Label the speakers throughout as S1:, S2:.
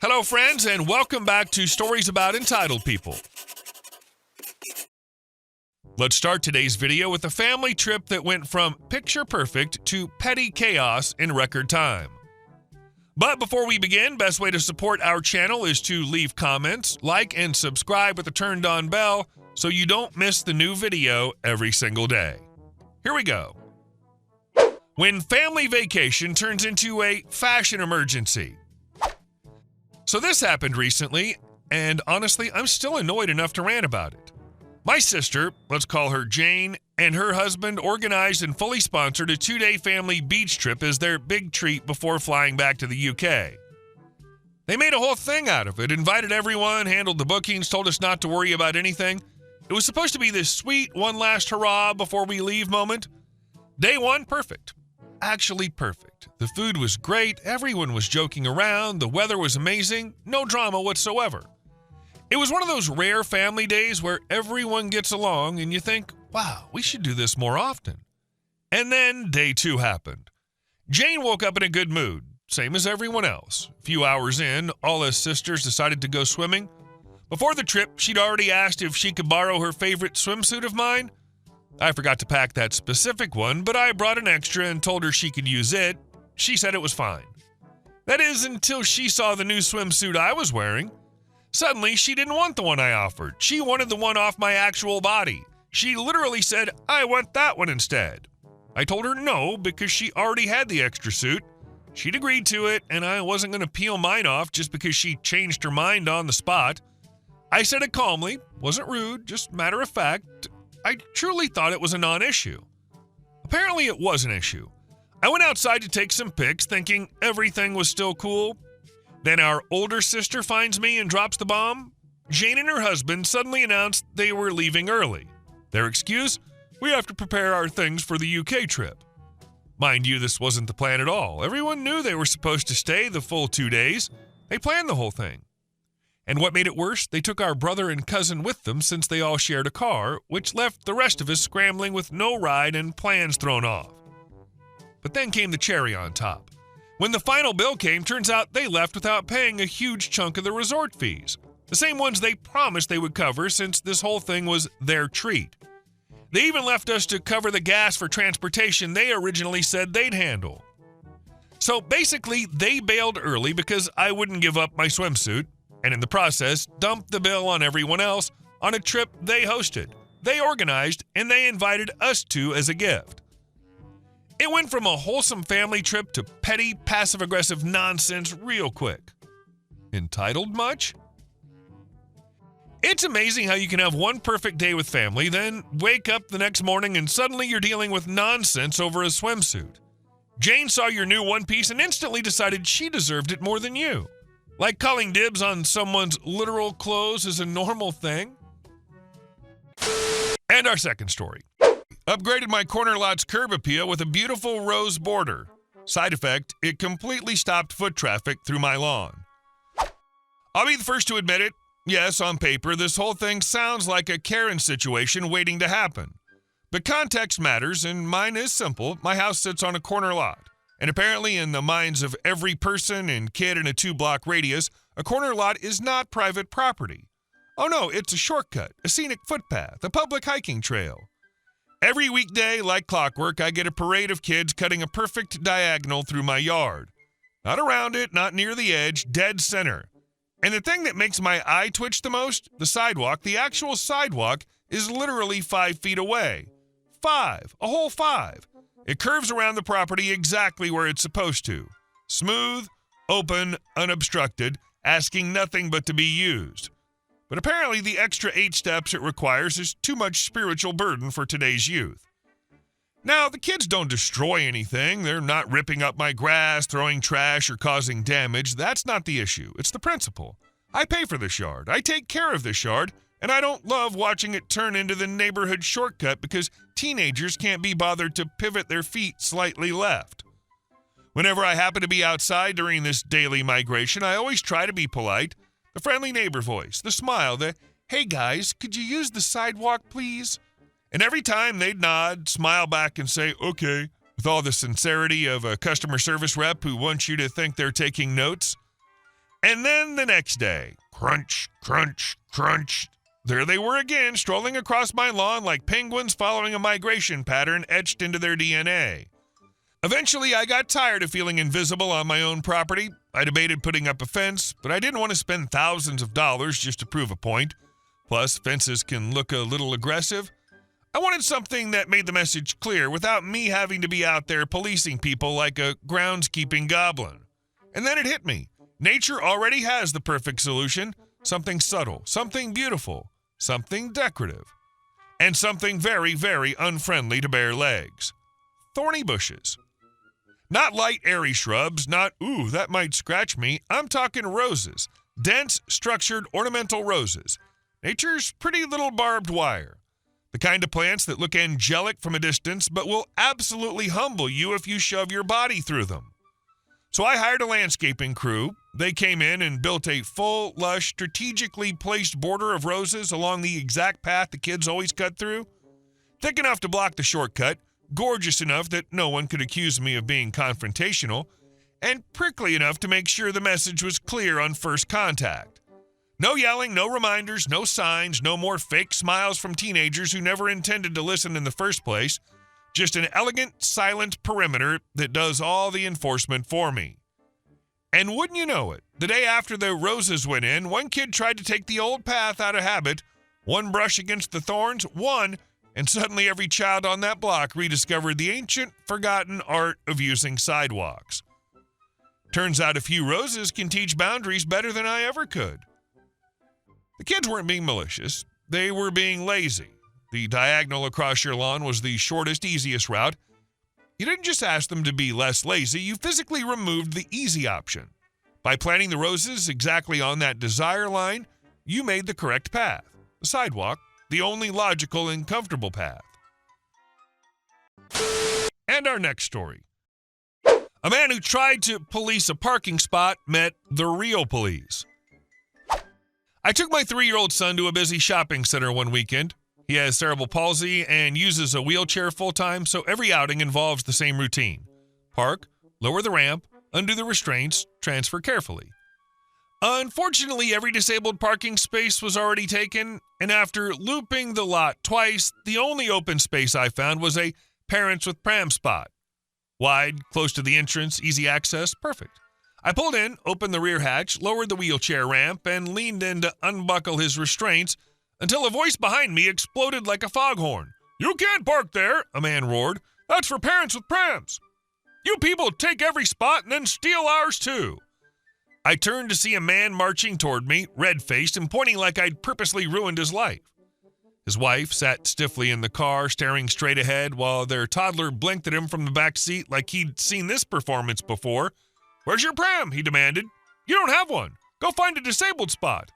S1: Hello, friends, and welcome back to Stories About Entitled People. Let's start today's video with a family trip that went from picture perfect to petty chaos in record time. But before we begin, best way to support our channel is to leave comments, like, and subscribe with the turned on bell so you don't miss the new video every single day. Here we go. When family vacation turns into a fashion emergency. So this happened recently, and honestly, I'm still annoyed enough to rant about it. My sister, let's call her Jane, and her husband organized and fully sponsored a 2-day family beach trip as their big treat before flying back to the UK. They made a whole thing out of it, invited everyone, handled the bookings, told us not to worry about anything. It was supposed to be this sweet one last hurrah before we leave moment. Day one, perfect. Actually perfect. The food was great, everyone was joking around, the weather was amazing, no drama whatsoever. It was one of those rare family days where everyone gets along and you think, wow, we should do this more often. And then day 2 happened. Jane woke up in a good mood, same as everyone else. A few hours in, all us sisters decided to go swimming. Before the trip, she'd already asked if she could borrow her favorite swimsuit of mine. I forgot to pack that specific one, but I brought an extra and told her she could use it. She said it was fine. That is, until she saw the new swimsuit I was wearing. Suddenly, she didn't want the one I offered. She wanted the one off my actual body. She literally said, I want that one instead. I told her no, because she already had the extra suit. She'd agreed to it, and I wasn't going to peel mine off just because she changed her mind on the spot. I said it calmly, wasn't rude, just matter of fact. I truly thought it was a non-issue. Apparently, it was an issue. I went outside to take some pics, thinking everything was still cool. Then our older sister finds me and drops the bomb. Jane and her husband suddenly announced they were leaving early. Their excuse? We have to prepare our things for the UK trip. Mind you, this wasn't the plan at all. Everyone knew they were supposed to stay the full 2 days. They planned the whole thing. And what made it worse, they took our brother and cousin with them since they all shared a car, which left the rest of us scrambling with no ride and plans thrown off. But then came the cherry on top. When the final bill came, turns out they left without paying a huge chunk of the resort fees. The same ones they promised they would cover since this whole thing was their treat. They even left us to cover the gas for transportation they originally said they'd handle. So basically, they bailed early because I wouldn't give up my swimsuit, and in the process, dumped the bill on everyone else on a trip they hosted, they organized, and they invited us to as a gift. It went from a wholesome family trip to petty, passive-aggressive nonsense real quick. Entitled much? It's amazing how you can have one perfect day with family, then wake up the next morning and suddenly you're dealing with nonsense over a swimsuit. Jane saw your new one piece and instantly decided she deserved it more than you. Like calling dibs on someone's literal clothes is a normal thing. And our second story. Upgraded my corner lot's curb appeal with a beautiful rose border. Side effect, it completely stopped foot traffic through my lawn. I'll be the first to admit it. Yes, on paper, this whole thing sounds like a Karen situation waiting to happen. But context matters, and mine is simple. My house sits on a corner lot. And apparently in the minds of every person and kid in a 2-block radius, a corner lot is not private property. Oh no, it's a shortcut, a scenic footpath, a public hiking trail. Every weekday, like clockwork, I get a parade of kids cutting a perfect diagonal through my yard. Not around it, not near the edge, dead center. And the thing that makes my eye twitch the most, the sidewalk, the actual sidewalk, is literally 5 feet away. 5, a whole 5. It curves around the property exactly where it's supposed to. Smooth, open, unobstructed, asking nothing but to be used. But apparently the extra 8 steps it requires is too much spiritual burden for today's youth. Now, the kids don't destroy anything. They're not ripping up my grass, throwing trash, or causing damage. That's not the issue. It's the principle. I pay for this yard. I take care of this yard, and I don't love watching it turn into the neighborhood shortcut because teenagers can't be bothered to pivot their feet slightly left. Whenever I happen to be outside during this daily migration, I always try to be polite. The friendly neighbor voice, the smile, the, hey guys, could you use the sidewalk, please? And every time they'd nod, smile back, and say, okay, with all the sincerity of a customer service rep who wants you to think they're taking notes. And then the next day, crunch, crunch, crunch. There they were again, strolling across my lawn like penguins following a migration pattern etched into their DNA. Eventually, I got tired of feeling invisible on my own property. I debated putting up a fence, but I didn't want to spend thousands of dollars just to prove a point. Plus, fences can look a little aggressive. I wanted something that made the message clear without me having to be out there policing people like a groundskeeping goblin. And then it hit me. Nature already has the perfect solution. Something subtle, something beautiful, something decorative, and something very, very unfriendly to bare legs. Thorny bushes. Not light, airy shrubs, not, ooh, that might scratch me. I'm talking roses. Dense, structured, ornamental roses. Nature's pretty little barbed wire. The kind of plants that look angelic from a distance, but will absolutely humble you if you shove your body through them. So I hired a landscaping crew. They came in and built a full, lush, strategically placed border of roses along the exact path the kids always cut through. Thick enough to block the shortcut, gorgeous enough that no one could accuse me of being confrontational, and prickly enough to make sure the message was clear on first contact. No yelling, no reminders, no signs, no more fake smiles from teenagers who never intended to listen in the first place. Just an elegant, silent perimeter that does all the enforcement for me. And wouldn't you know it, the day after the roses went in, one kid tried to take the old path out of habit, one brush against the thorns, and suddenly every child on that block rediscovered the ancient, forgotten art of using sidewalks. Turns out a few roses can teach boundaries better than I ever could. The kids weren't being malicious. They were being lazy. The diagonal across your lawn was the shortest, easiest route. You didn't just ask them to be less lazy, you physically removed the easy option. By planting the roses exactly on that desire line, you made the correct path. The sidewalk, the only logical and comfortable path. And our next story. A man who tried to police a parking spot met the real police. I took my 3-year-old son to a busy shopping center one weekend. He has cerebral palsy and uses a wheelchair full-time, so every outing involves the same routine. Park, lower the ramp, undo the restraints, transfer carefully. Unfortunately, every disabled parking space was already taken, and after looping the lot twice, the only open space I found was a parents with pram spot. Wide, close to the entrance, easy access, perfect. I pulled in, opened the rear hatch, lowered the wheelchair ramp, and leaned in to unbuckle his restraints until a voice behind me exploded like a foghorn. "You can't park there," a man roared. "That's for parents with prams. You people take every spot and then steal ours too." I turned to see a man marching toward me, red-faced and pointing like I'd purposely ruined his life. His wife sat stiffly in the car, staring straight ahead, while their toddler blinked at him from the back seat like he'd seen this performance before. "Where's your pram?" he demanded. "You don't have one. Go find a disabled spot."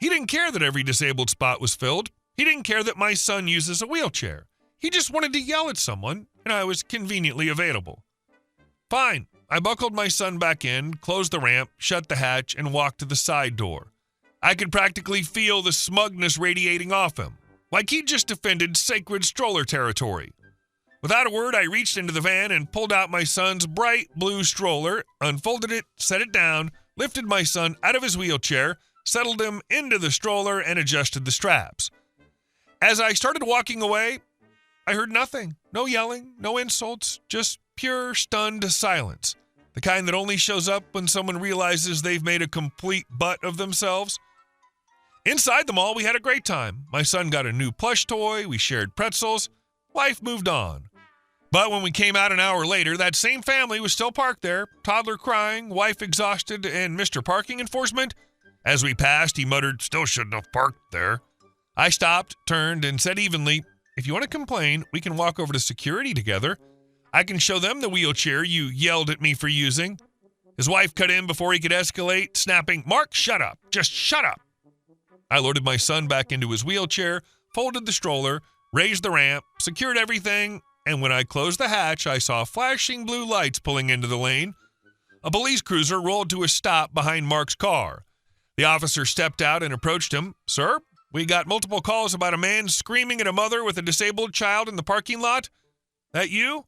S1: He didn't care that every disabled spot was filled. He didn't care that my son uses a wheelchair. He just wanted to yell at someone, and I was conveniently available. Fine. I buckled my son back in, closed the ramp, shut the hatch, and walked to the side door. I could practically feel the smugness radiating off him, like he'd just defended sacred stroller territory. Without a word, I reached into the van and pulled out my son's bright blue stroller, unfolded it, set it down, lifted my son out of his wheelchair, settled him into the stroller, and adjusted the straps. As I started walking away, I heard nothing. No yelling, no insults, just pure, stunned silence. The kind that only shows up when someone realizes they've made a complete butt of themselves. Inside the mall, we had a great time. My son got a new plush toy, we shared pretzels. Life moved on. But when we came out an hour later, that same family was still parked there, toddler crying, wife exhausted, and Mr. Parking Enforcement. As we passed, he muttered, "Still shouldn't have parked there." I stopped, turned, and said evenly, "If you want to complain, we can walk over to security together. I can show them the wheelchair you yelled at me for using." His wife cut in before he could escalate, snapping, "Mark, shut up. Just shut up." I loaded my son back into his wheelchair, folded the stroller, raised the ramp, secured everything, and when I closed the hatch, I saw flashing blue lights pulling into the lane. A police cruiser rolled to a stop behind Mark's car. The officer stepped out and approached him. "Sir, we got multiple calls about a man screaming at a mother with a disabled child in the parking lot. That you?"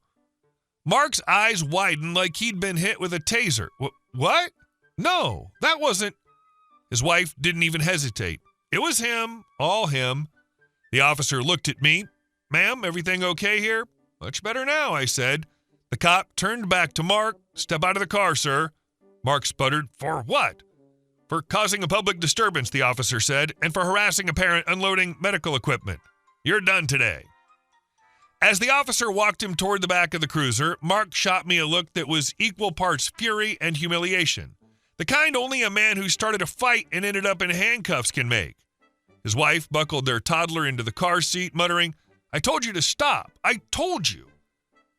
S1: Mark's eyes widened like he'd been hit with a taser. What? No, that wasn't. His wife didn't even hesitate. It was him, all him. The officer looked at me. Ma'am, everything okay here? Much better now, I said. The cop turned back to Mark. Step out of the car, sir. Mark sputtered. For what? For causing a public disturbance, the officer said, and for harassing a parent unloading medical equipment. You're done today. As the officer walked him toward the back of the cruiser, Mark shot me a look that was equal parts fury and humiliation. The kind only a man who started a fight and ended up in handcuffs can make. His wife buckled their toddler into the car seat, muttering, I told you to stop. I told you.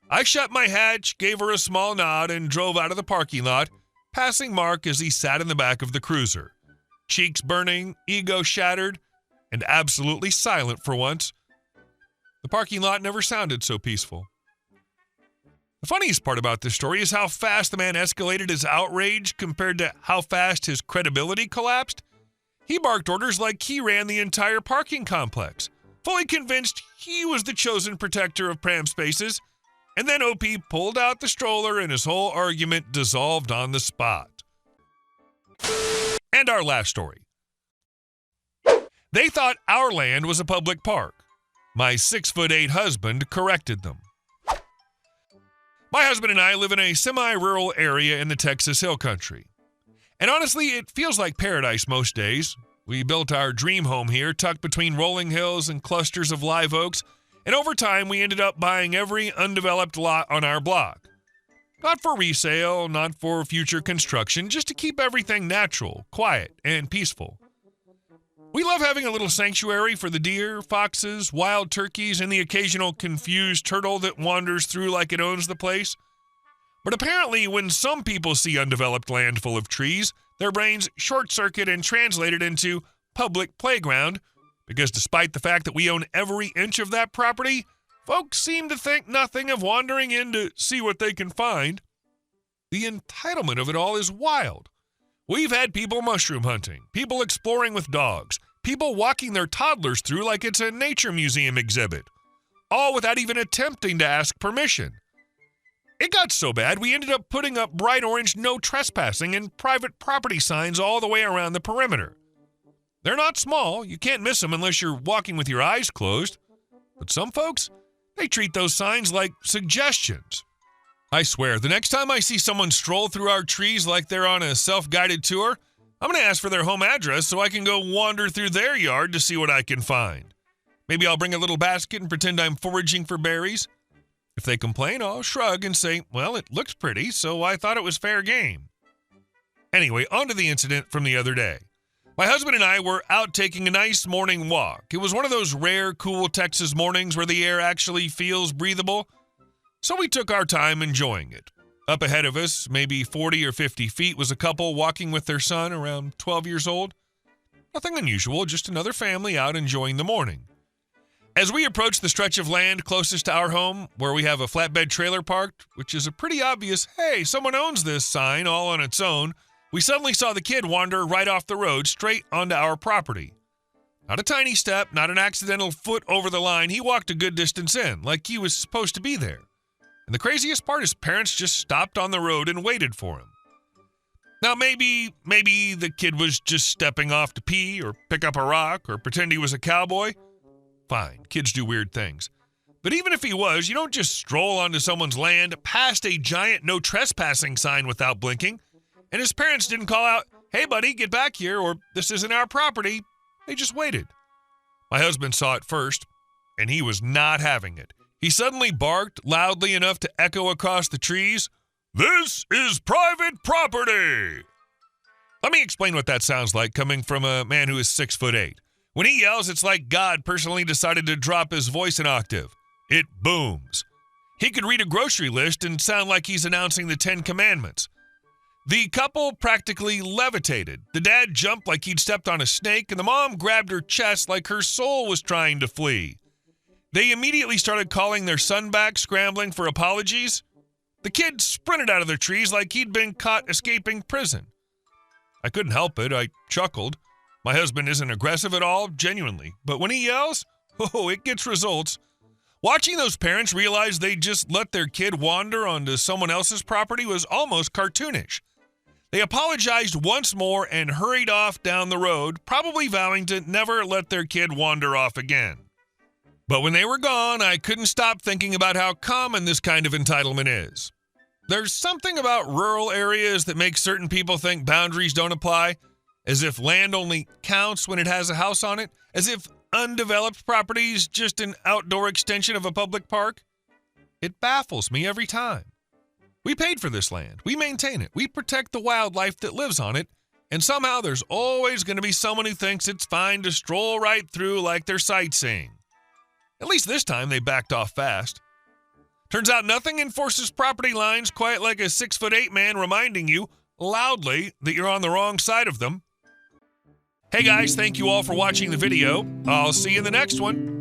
S1: I shut my hatch, gave her a small nod, and drove out of the parking lot, passing Mark as he sat in the back of the cruiser. Cheeks burning, ego shattered, and absolutely silent for once. The parking lot never sounded so peaceful. The funniest part about this story is how fast the man escalated his outrage compared to how fast his credibility collapsed. He barked orders like he ran the entire parking complex, fully convinced he was the chosen protector of pram spaces, and then OP pulled out the stroller and his whole argument dissolved on the spot. And our last story. They thought our land was a public park. My 6'8" husband corrected them. My husband and I live in a semi-rural area in the Texas Hill Country. And honestly, it feels like paradise most days. We built our dream home here, tucked between rolling hills and clusters of live oaks, and over time we ended up buying every undeveloped lot on our block. Not for resale, not for future construction, just to keep everything natural, quiet, and peaceful. We love having a little sanctuary for the deer, foxes, wild turkeys, and the occasional confused turtle that wanders through like it owns the place. But apparently, when some people see undeveloped land full of trees, their brains short-circuit and translate it into public playground, because despite the fact that we own every inch of that property, folks seem to think nothing of wandering in to see what they can find. The entitlement of it all is wild. We've had people mushroom hunting, people exploring with dogs, people walking their toddlers through like it's a nature museum exhibit, all without even attempting to ask permission. It got so bad we ended up putting up bright orange no trespassing and private property signs all the way around the perimeter. They're not small, you can't miss them unless you're walking with your eyes closed, but some folks, they treat those signs like suggestions. I swear, the next time I see someone stroll through our trees like they're on a self-guided tour, I'm going to ask for their home address so I can go wander through their yard to see what I can find. Maybe I'll bring a little basket and pretend I'm foraging for berries. If they complain, I'll shrug and say, well, it looks pretty, so I thought it was fair game. Anyway, on to the incident from the other day. My husband and I were out taking a nice morning walk. It was one of those rare, cool Texas mornings where the air actually feels breathable. So we took our time enjoying it. Up ahead of us, maybe 40 or 50 feet, was a couple walking with their son, around 12 years old. Nothing unusual, just another family out enjoying the morning. As we approached the stretch of land closest to our home, where we have a flatbed trailer parked, which is a pretty obvious, hey, someone owns this sign all on its own, we suddenly saw the kid wander right off the road straight onto our property. Not a tiny step, not an accidental foot over the line. He walked a good distance in, like he was supposed to be there. And the craziest part is parents just stopped on the road and waited for him. Now, maybe the kid was just stepping off to pee or pick up a rock or pretend he was a cowboy. Fine, kids do weird things. But even if he was, you don't just stroll onto someone's land past a giant no trespassing sign without blinking. And his parents didn't call out, hey buddy, get back here, or this isn't our property. They just waited. My husband saw it first, and he was not having it. He suddenly barked loudly enough to echo across the trees, "This is private property!" Let me explain what that sounds like coming from a man who is 6'8". When he yells, it's like God personally decided to drop his voice an octave. It booms. He could read a grocery list and sound like he's announcing the 10 Commandments. The couple practically levitated. The dad jumped like he'd stepped on a snake, and the mom grabbed her chest like her soul was trying to flee. They immediately started calling their son back, scrambling for apologies. The kid sprinted out of their trees like he'd been caught escaping prison. I couldn't help it. I chuckled. My husband isn't aggressive at all, genuinely. But when he yells, it gets results. Watching those parents realize they just let their kid wander onto someone else's property was almost cartoonish. They apologized once more and hurried off down the road, probably vowing to never let their kid wander off again. But when they were gone, I couldn't stop thinking about how common this kind of entitlement is. There's something about rural areas that makes certain people think boundaries don't apply, as if land only counts when it has a house on it, as if undeveloped property is just an outdoor extension of a public park. It baffles me every time. We paid for this land. We maintain it. We protect the wildlife that lives on it, and somehow there's always going to be someone who thinks it's fine to stroll right through like they're sightseeing. At least this time they backed off fast. Turns out nothing enforces property lines quite like a 6'8" man reminding you loudly that you're on the wrong side of them. Hey guys, thank you all for watching the video. I'll see you in the next one.